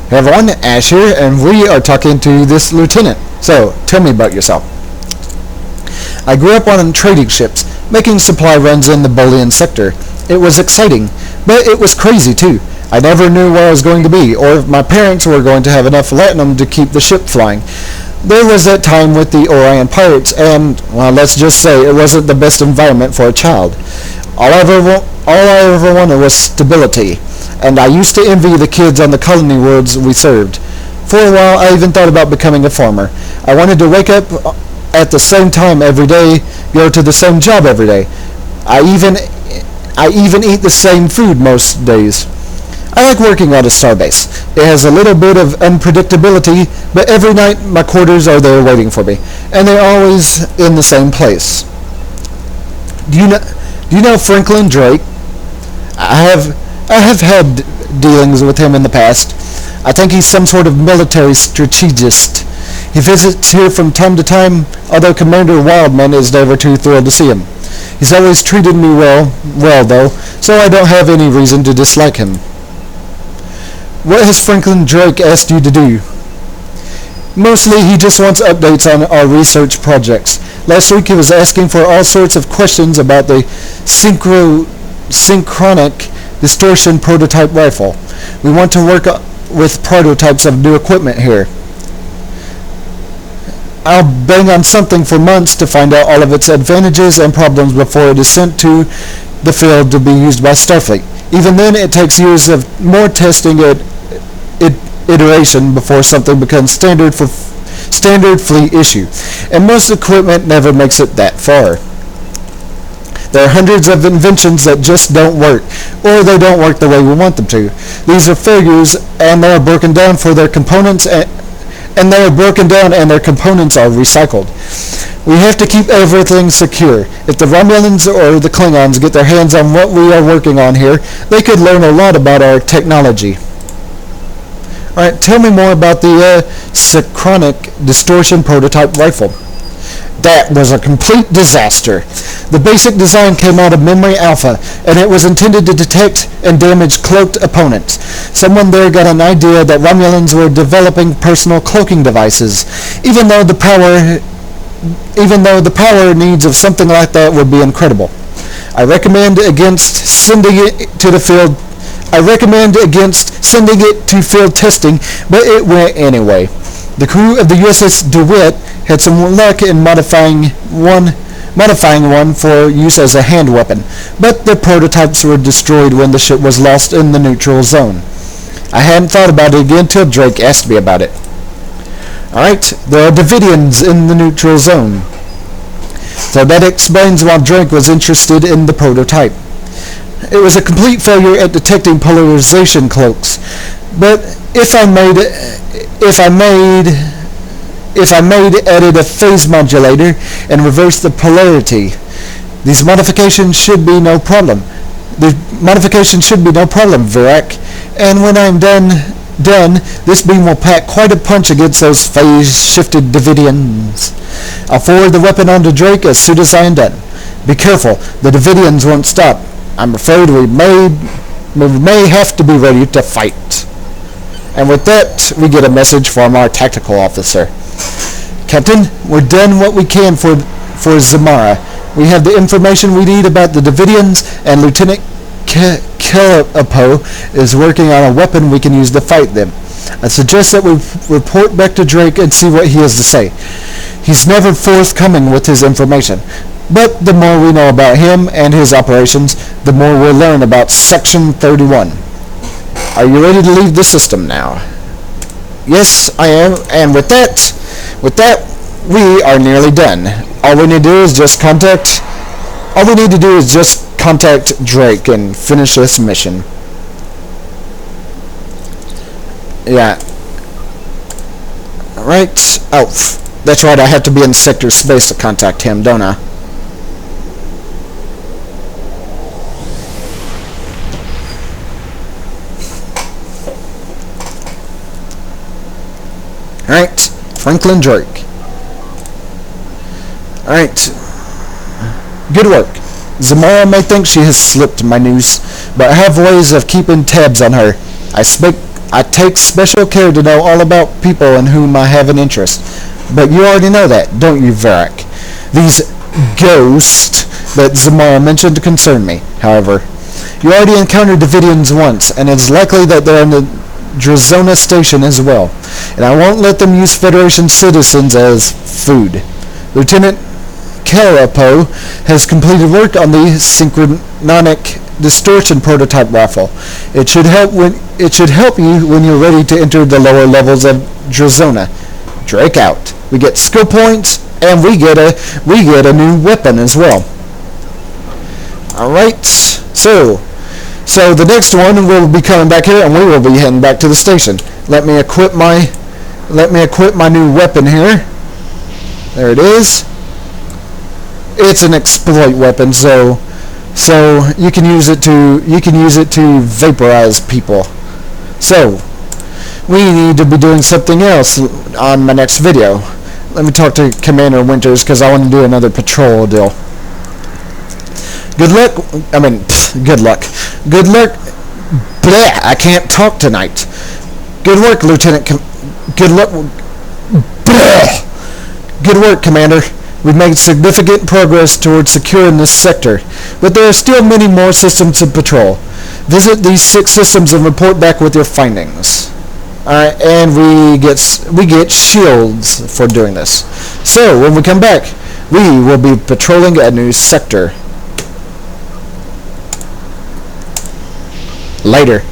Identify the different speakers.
Speaker 1: Hey everyone, Ash here, and we are talking to this lieutenant. So, tell me about yourself. I grew up on trading ships, making supply runs in the Bolian sector. It was exciting, but it was crazy too. I never knew where I was going to be, or if my parents were going to have enough latinum to keep the ship flying. There was that time with the Orion pirates, and, well, let's just say it wasn't the best environment for a child. All I ever wanted was stability, and I used to envy the kids on the colony worlds we served. For a while, I even thought about becoming a farmer. I wanted to wake up at the same time every day, go to the same job every day. I even eat the same food most days. I like working at a starbase. It has a little bit of unpredictability, but every night my quarters are there waiting for me, and they're always in the same place. Do you know Franklin Drake? I have had dealings with him in the past. I think he's some sort of military strategist. He visits here from time to time, although Commander Wildman is never too thrilled to see him. He's always treated me well though, so I don't have any reason to dislike him. What has Franklin Drake asked you to do? Mostly he just wants updates on our research projects. Last week he was asking for all sorts of questions about the synchronic distortion prototype rifle. We want to work with prototypes of new equipment here. I'll bang on something for months to find out all of its advantages and problems before it is sent to the field to be used by Starfleet. Even then, it takes years of more testing iteration before something becomes standard fleet issue, and most equipment never makes it that far. There are hundreds of inventions that just don't work, or they don't work the way we want them to. These are failures, and they are broken down for their components, and their components are recycled. We have to keep everything secure. If the Romulans or the Klingons get their hands on what we are working on here, they could learn a lot about our technology. Alright, tell me more about the synchronic distortion prototype rifle. That was a complete disaster. The basic design came out of Memory Alpha, and it was intended to detect and damage cloaked opponents. Someone there got an idea that Romulans were developing personal cloaking devices, even though the power needs of something like that would be incredible. I recommend against sending it to field testing, but it went anyway. The crew of the USS DeWitt had some luck in modifying one for use as a hand weapon, but the prototypes were destroyed when the ship was lost in the neutral zone. I hadn't thought about it again till Drake asked me about it. Alright, there are Devidians in the neutral zone. So that explains why Drake was interested in the prototype. It was a complete failure at detecting polarization cloaks, but if I added a phase modulator and reversed the polarity, these modifications should be no problem. Virak, and when I'm done, this beam will pack quite a punch against those phase-shifted Devidians. I'll forward the weapon onto Drake as soon as I am done. Be careful, the Devidians won't stop. I'm afraid we may have to be ready to fight. And with that, we get a message from our tactical officer. Captain, we're done what we can for Zamara. We have the information we need about the Devidians, and Lieutenant Kelapo is working on a weapon we can use to fight them. I suggest that we report back to Drake and see what he has to say. He's never forthcoming with his information, but the more we know about him and his operations, the more we'll learn about Section 31. Are you ready to leave the system now? Yes, I am, and with that, we are nearly done. All we need to do is just contact Drake and finish this mission. Yeah. Alright. Oh, that's right, I have to be in sector space to contact him, don't I? Alright, Franklin Drake. Alright. Good work. Zamara may think she has slipped my news, but I have ways of keeping tabs on her. I I take special care to know all about people in whom I have an interest. But you already know that, don't you, Varric? These ghosts that Zamara mentioned concern me, however. You already encountered Devidians once, and it's likely that they're in the Drazona station as well. And I won't let them use Federation citizens as food. Lieutenant Carapo has completed work on the synchronic distortion prototype rifle. It should help you when you're ready to enter the lower levels of Drazona. Drake out. We get skill points, and we get a new weapon as well. Alright, so the next one will be coming back here, and we will be heading back to the station. Let me equip my new weapon here. There it is. It's an exploit weapon, so you can use it to vaporize people. So we need to be doing something else on my next video. Let me talk to Commander Winters because I want to do another patrol deal. Good luck. Good luck. Good luck. Bleh, I can't talk tonight. Good work, Lieutenant. Good luck. Bleh. Good work, Commander. We've made significant progress towards securing this sector, but there are still many more systems to patrol. Visit these 6 systems and report back with your findings. Alright, and we get shields for doing this. So, when we come back, we will be patrolling a new sector. Later.